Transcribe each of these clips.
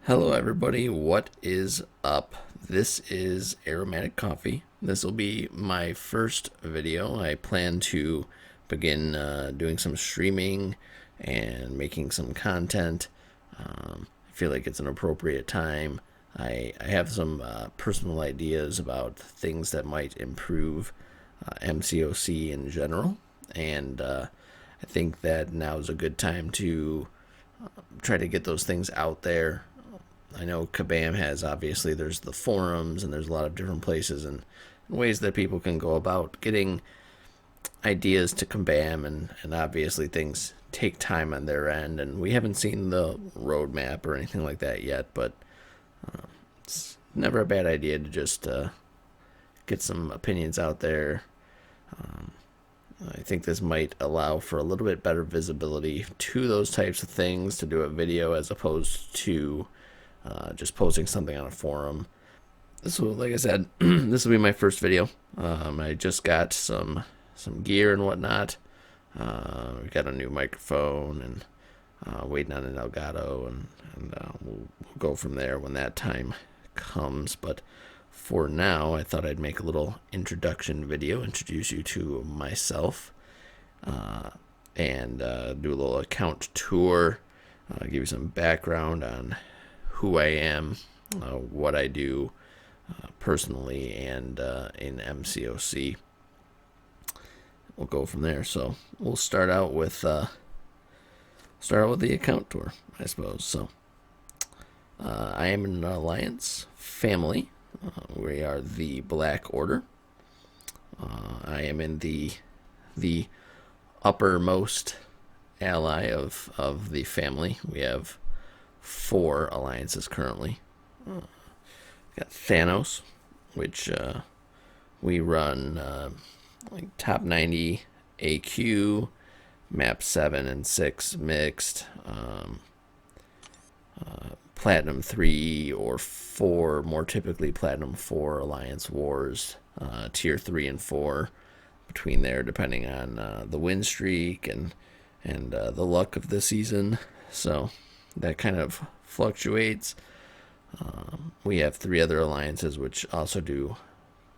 Hello, everybody. What is up? This is Aromatic Coffee. This will be my first video. I plan to begin doing some streaming and making some content. I feel like it's an appropriate time. I have some personal ideas about things that might improve MCOC in general, and I think that now is a good time to try to get those things out there. I know Kabam has, obviously, there's the forums and there's a lot of different places and ways that people can go about getting ideas to Kabam, and obviously things take time on their end, and we haven't seen the roadmap or anything like that yet, but it's never a bad idea to just get some opinions out there. I think this might allow for a little bit better visibility to those types of things, to do a video as opposed to just posting something on a forum. This will, like I said, this will be my first video. I just got some gear and whatnot. We got a new microphone and waiting on an Elgato, and we'll go from there when that time comes. But for now, I thought I'd make a little introduction video, introduce you to myself, and do a little account tour, give you some background on who I am, what I do personally, and in MCOC. We'll go from there. So we'll start out with the account tour, I suppose. So I am in an alliance family. We are the Black Order. I am in the uppermost ally of the family. We have 4 alliances currently. Got Thanos, which we run like top 90 AQ, map 7 and 6 mixed, platinum 3 or 4, more typically platinum 4 alliance wars, tier 3 and 4 between there, depending on the win streak and the luck of the season. So that kind of fluctuates. We have 3 other alliances which also do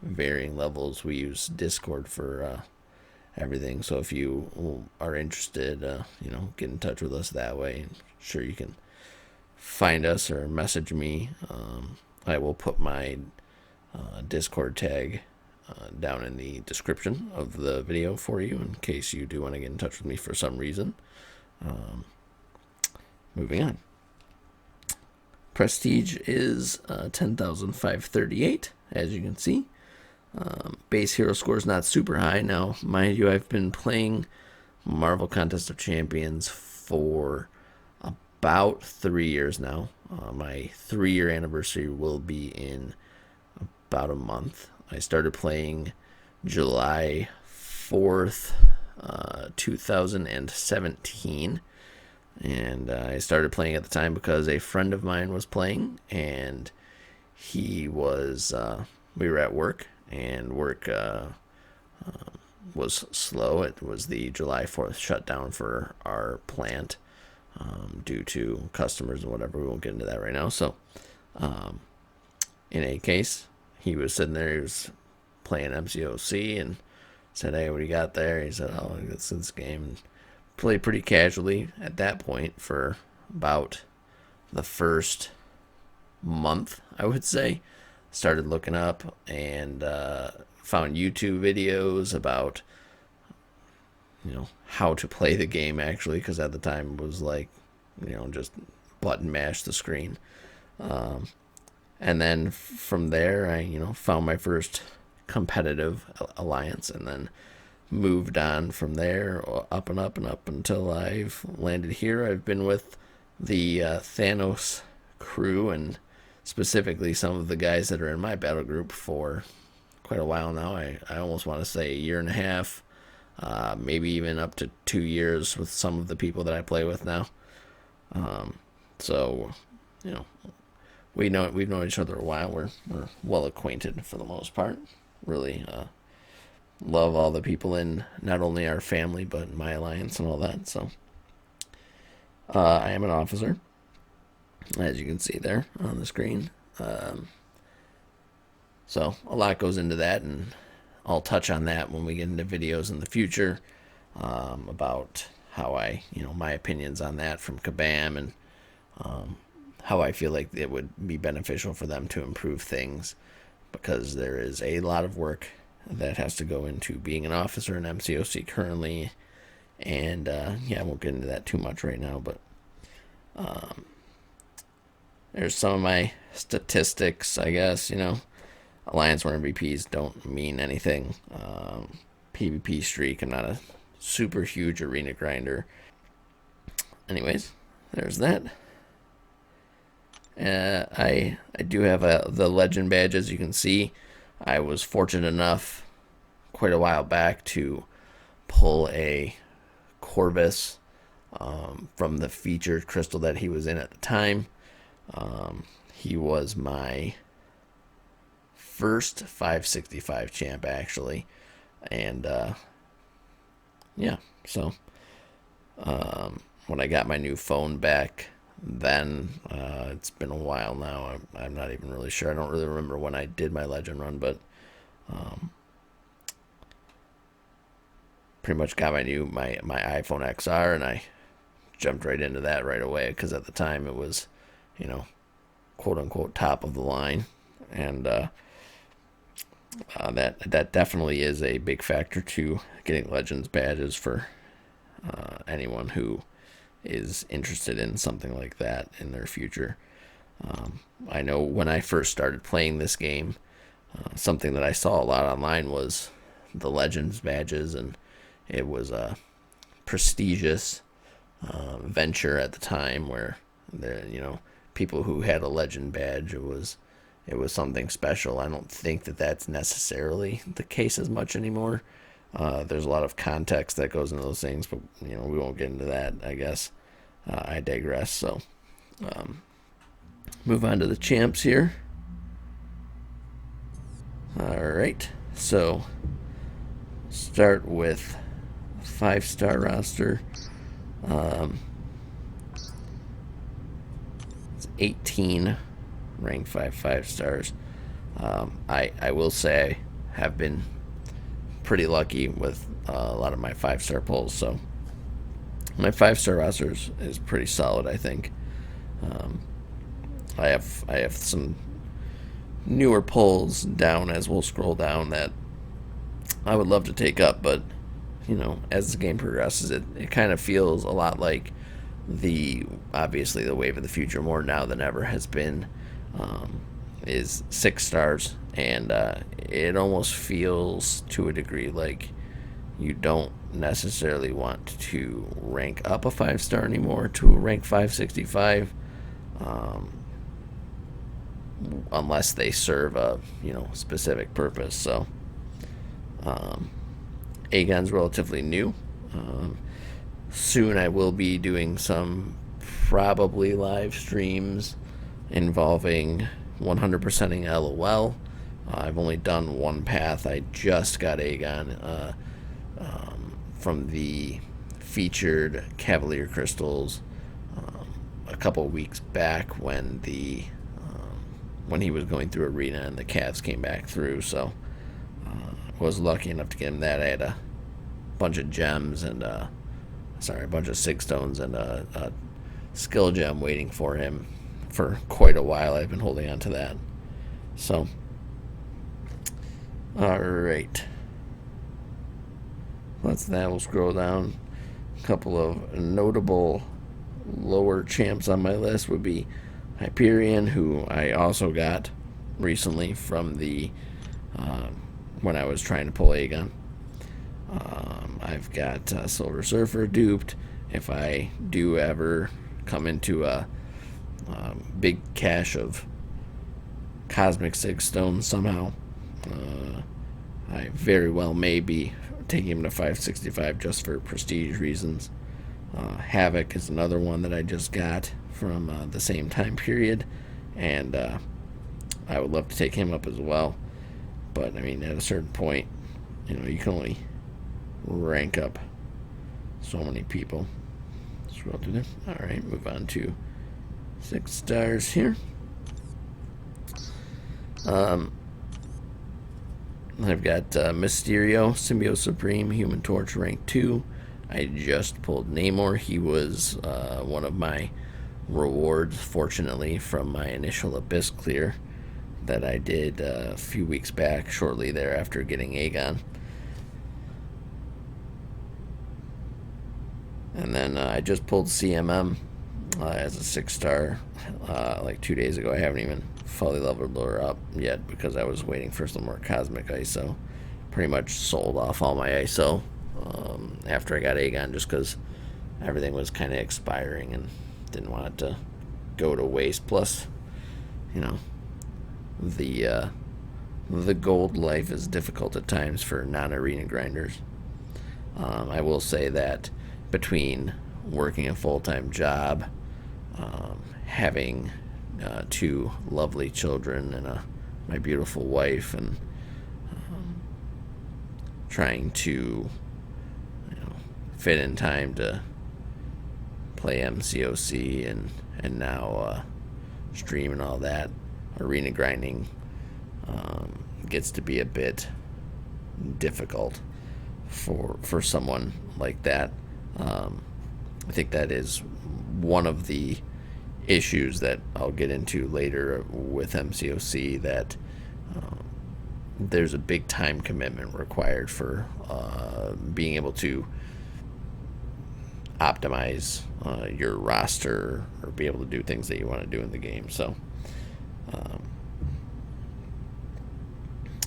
varying levels. We use Discord for everything, so if you are interested, get in touch with us that way. Sure, you can find us or message me. I will put my Discord tag down in the description of the video for you in case you do want to get in touch with me for some reason. Moving on. Prestige is 10,538, as you can see. Base hero score is not super high. Now, mind you, I've been playing Marvel Contest of Champions for about 3 years now. My 3-year anniversary will be in about a month. I started playing July 4th, 2017. And I started playing at the time because a friend of mine was playing, and he was, we were at work, and work was slow. It was the July 4th shutdown for our plant due to customers and whatever. We won't get into that right now. So, in any case, he was sitting there, he was playing MCOC, and said, "Hey, what do you got there?" He said, "Oh, it's this game." And played pretty casually at that point for about the first month, I would say. Started looking up and found YouTube videos about how to play the game, actually, because at the time it was like just button mash the screen, and then from there I found my first competitive alliance, and then moved on from there, up and up and up until I've landed here. I've been with the Thanos crew, and specifically some of the guys that are in my battle group, for quite a while now. I almost want to say a year and a half, maybe even up to 2 years with some of the people that I play with now. So we've known each other a while. We're well acquainted for the most part. Really love all the people in not only our family but my alliance and all that. So I am an officer. as you can see there on the screen. So a lot goes into that, and I'll touch on that when we get into videos in the future about how my opinions on that from Kabam, and how I feel like it would be beneficial for them to improve things, because there is a lot of work that has to go into being an officer in MCOC currently. And I won't get into that too much right now, but there's some of my statistics, I guess. Alliance War MVPs don't mean anything. PvP streak, I'm not a super huge arena grinder. Anyways, there's that. I do have the legend badge, as you can see. I was fortunate enough quite a while back to pull a Corvus from the featured crystal that he was in at the time. He was my first 565 champ, actually. And so when I got my new phone back, then it's been a while now. I'm not even really sure. I don't really remember when I did my legend run, but pretty much got my iPhone XR, and I jumped right into that right away, because at the time it was, quote unquote top of the line. And that definitely is a big factor to getting Legends badges for anyone who is interested in something like that in their future. I know when I first started playing this game, something that I saw a lot online was the Legends badges, and it was a prestigious venture at the time, where people who had a legend badge, it was something special. I don't think that that's necessarily the case as much anymore. There's a lot of context that goes into those things, but we won't get into that, I guess. I digress. So move on to the champs here. Alright, so start with 5-star roster. It's 18 rank 5 stars. I will say I have been pretty lucky with a lot of my 5-star pulls, so my 5-star roster is pretty solid, I think. I have some newer pulls down, as we'll scroll down, that I would love to take up, but as the game progresses, it kind of feels a lot like obviously the wave of the future, more now than ever, has been is 6 stars, and it almost feels to a degree like you don't necessarily want to rank up a 5-star anymore to a rank 565, unless they serve a specific purpose. So Aegon's relatively new. Soon I will be doing some probably live streams involving 100%ing LOL. I've only done one path. I just got Aegon from the featured Cavalier Crystals a couple weeks back, when he was going through Arena and the Cavs came back through. So I was lucky enough to get him that. I had a bunch of gems and a bunch of sig stones and a skill gem waiting for him for quite a while. I've been holding on to that. So alright, that's that. We'll scroll down. A couple of notable lower champs on my list would be Hyperion, who I also got recently from the when I was trying to pull Aegon. I've got Silver Surfer duped. If I do ever come into a big cache of Cosmic Sig Stones somehow, I very well may be taking him to 565 just for prestige reasons. Havoc is another one that I just got from the same time period, and I would love to take him up as well. But I mean, at a certain point, you can only rank up so many people. Scroll through this. Alright, move on to 6 stars here. I've got Mysterio, Symbiote Supreme, Human Torch, rank 2. I just pulled Namor. He was one of my rewards, fortunately, from my initial Abyss clear that I did a few weeks back, shortly thereafter getting Aegon. And then I just pulled CMM as a 6 star like 2 days ago. I haven't even fully leveled her up yet because I was waiting for some more Cosmic ISO. Pretty much sold off all my ISO after I got Aegon just because everything was kind of expiring and didn't want it to go to waste. Plus, you know, the gold life is difficult at times for non-arena grinders. I will say that between working a full-time job, having 2 lovely children and my beautiful wife, and trying to fit in time to play MCOC and now stream and all that, arena grinding gets to be a bit difficult for someone like that. I think that is one of the issues that I'll get into later with MCOC, that there's a big time commitment required for being able to optimize your roster or be able to do things that you want to do in the game. So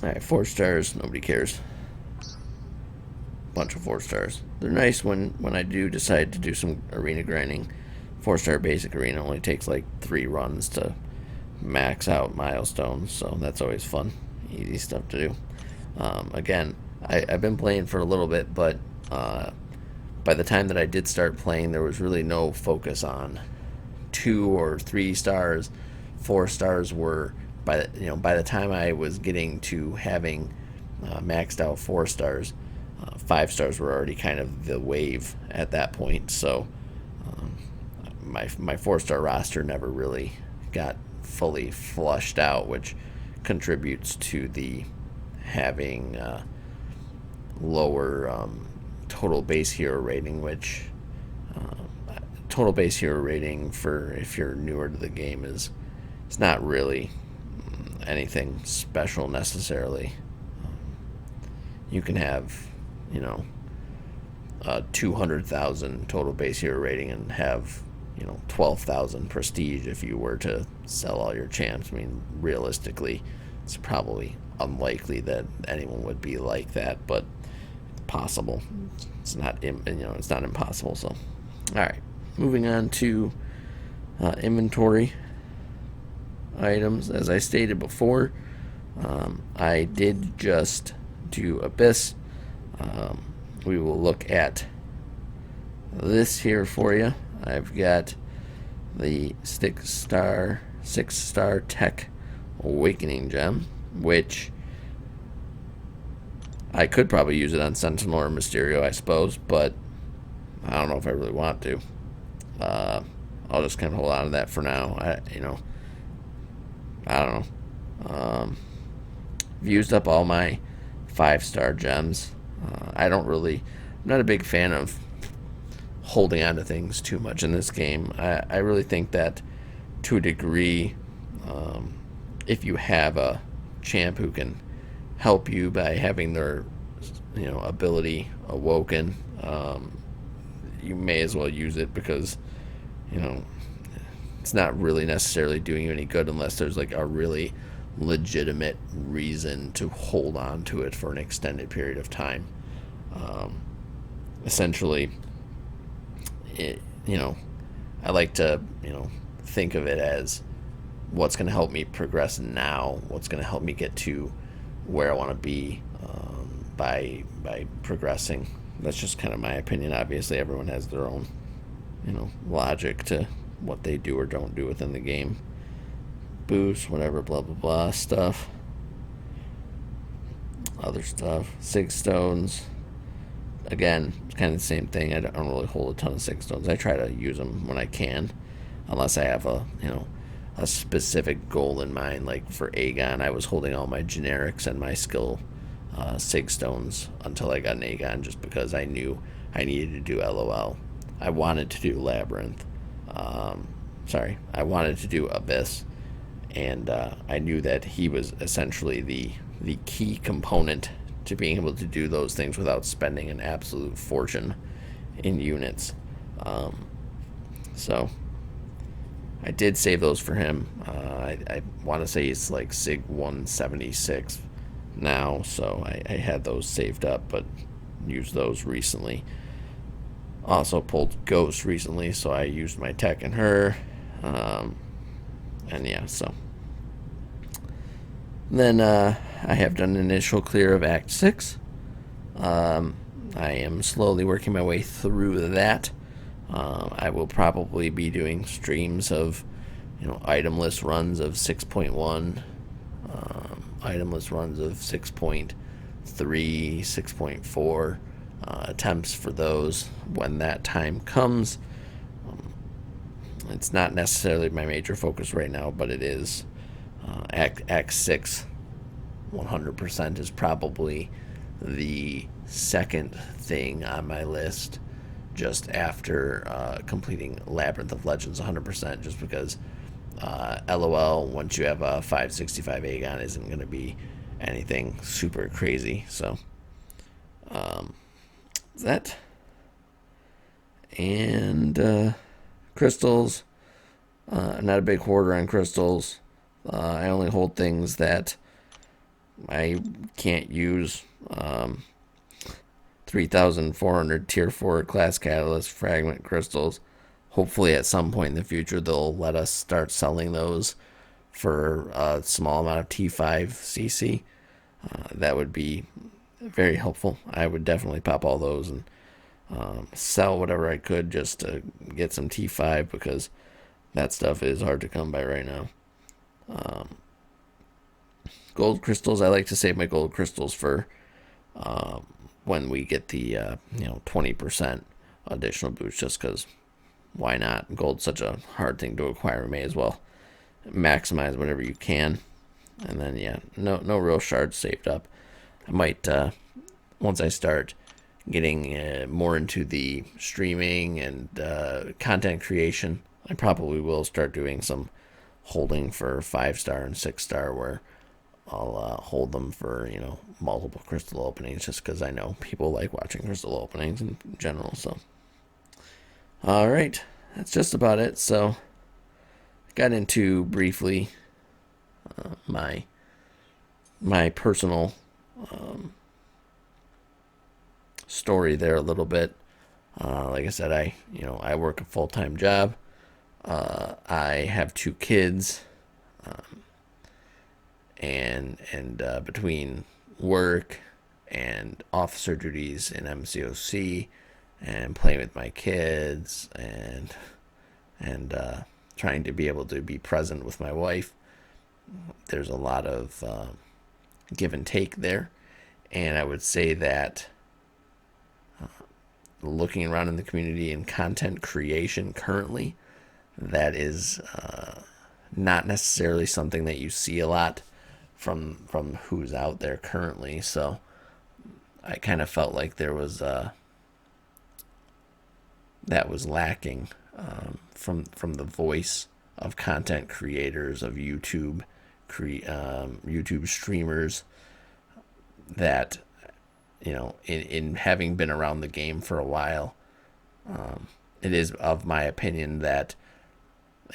alright, 4 stars, nobody cares. Bunch of 4 stars. They're nice when I do decide to do some arena grinding. 4-star basic arena only takes like 3 runs to max out milestones, so that's always fun. Easy stuff to do. Again, I've been playing for a little bit, but by the time that I did start playing, there was really no focus on 2 or 3 stars. 4 stars were by the time I was getting to having maxed out 4 stars. 5 stars were already kind of the wave at that point, so my 4-star roster never really got fully flushed out, which contributes to the having lower total base hero rating, which total base hero rating for if you're newer to the game is not really anything special necessarily. You can have 200,000 total base hero rating and have 12,000 prestige if you were to sell all your champs. I mean, realistically, it's probably unlikely that anyone would be like that, but possible. It's not it's not impossible. So, all right, moving on to inventory items. As I stated before, I did just do Abyss. We will look at this here for you. I've got the 6-star Tech Awakening Gem, which I could probably use it on Sentinel or Mysterio, I suppose, but I don't know if I really want to. I'll just kind of hold on to that for now. I don't know. I've used up all my 5-star gems. I'm not a big fan of holding on to things too much in this game. I really think that to a degree, if you have a champ who can help you by having their ability awoken, you may as well use it, because it's not really necessarily doing you any good unless there's like a really legitimate reason to hold on to it for an extended period of time. Essentially, I like to think of it as what's going to help me progress now, what's going to help me get to where I want to be by progressing. That's just kind of my opinion. Obviously, everyone has their own logic to what they do or don't do within the game. Boost, whatever, blah blah blah stuff. Other stuff. 6 stones. Again, it's kind of the same thing. I don't really hold a ton of 6 stones. I try to use them when I can. unless I have a specific goal in mind. Like for Aegon, I was holding all my generics and my skill sig stones until I got an Aegon, just because I knew I needed to do LOL. I wanted to do Labyrinth. I wanted to do Abyss, and I knew that he was essentially the key component to being able to do those things without spending an absolute fortune in units. So I did save those for him. I want to say he's like Sig 176 now, so I had those saved up, but used those recently. Also pulled Ghost recently, so I used my tech in her. And yeah, so. Then I have done an initial clear of Act 6. I am slowly working my way through that. I will probably be doing streams of, itemless runs of 6.1, itemless runs of 6.3, 6.4, attempts for those when that time comes. It's not necessarily my major focus right now, but it is. Act 6, 100% is probably the second thing on my list, just after completing Labyrinth of Legends 100%, just because LOL, once you have a 565 Aegon, isn't going to be anything super crazy. So, that. And crystals. I'm not a big hoarder on crystals. I only hold things that I can't use. 3,400 tier 4 class catalyst fragment crystals. Hopefully at some point in the future they'll let us start selling those for a small amount of T5 CC. That would be very helpful. I would definitely pop all those and sell whatever I could just to get some T5, because that stuff is hard to come by right now. Gold crystals, I like to save my gold crystals for when we get the 20% additional boost, just because why not? Gold's such a hard thing to acquire. We may as well maximize whatever you can. And then no real shards saved up. I might once I start getting more into the streaming and content creation, I probably will start doing some holding for 5-star and 6-star, where I'll hold them for multiple crystal openings, just because I know people like watching crystal openings in general. So, all right, that's just about it. So, I got into briefly my personal story there a little bit. Like I said, I work a full-time job. I have 2 kids. And between work and officer duties in MCOC and playing with my kids and trying to be able to be present with my wife, there's a lot of give and take there. And I would say that looking around in the community and content creation currently, that is not necessarily something that you see a lot from who's out there currently. So I kind of felt like there was that was lacking from the voice of content creators, of YouTube streamers, that in having been around the game for a while, it is of my opinion that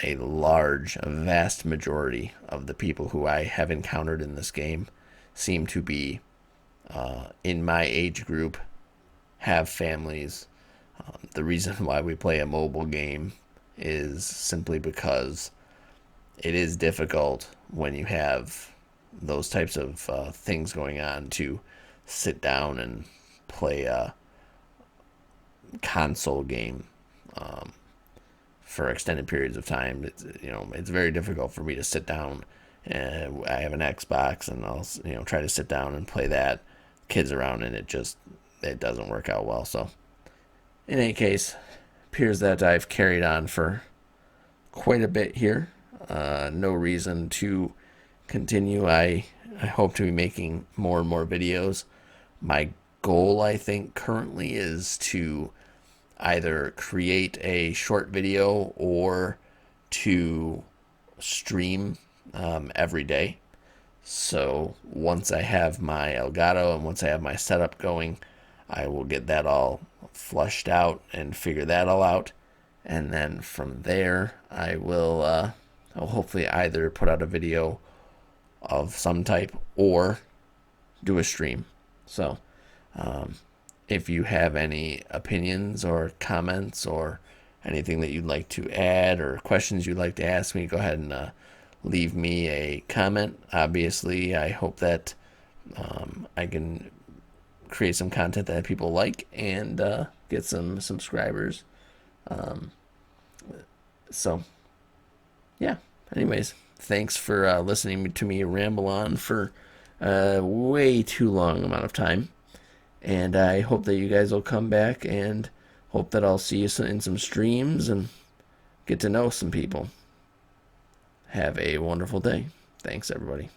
a vast majority of the people who I have encountered in this game seem to be in my age group, have families. The reason why we play a mobile game is simply because it is difficult when you have those types of things going on to sit down and play a console game for extended periods of time. It's very difficult for me to sit down. I have an Xbox, and I'll try to sit down and play that. Kids around, and it doesn't work out well. So, in any case, appears that I've carried on for quite a bit here. No reason to continue. I hope to be making more and more videos. My goal, I think, currently is to either create a short video or to stream every day. So once I have my Elgato and once I have my setup going, I will get that all flushed out and figure that all out. And then from there, I'll hopefully either put out a video of some type or do a stream. So if you have any opinions or comments or anything that you'd like to add or questions you'd like to ask me, go ahead and leave me a comment. Obviously, I hope that I can create some content that people like and get some subscribers. So, yeah. Anyways, thanks for listening to me ramble on for a way too long amount of time. And I hope that you guys will come back and hope that I'll see you in some streams and get to know some people. Have a wonderful day. Thanks, everybody.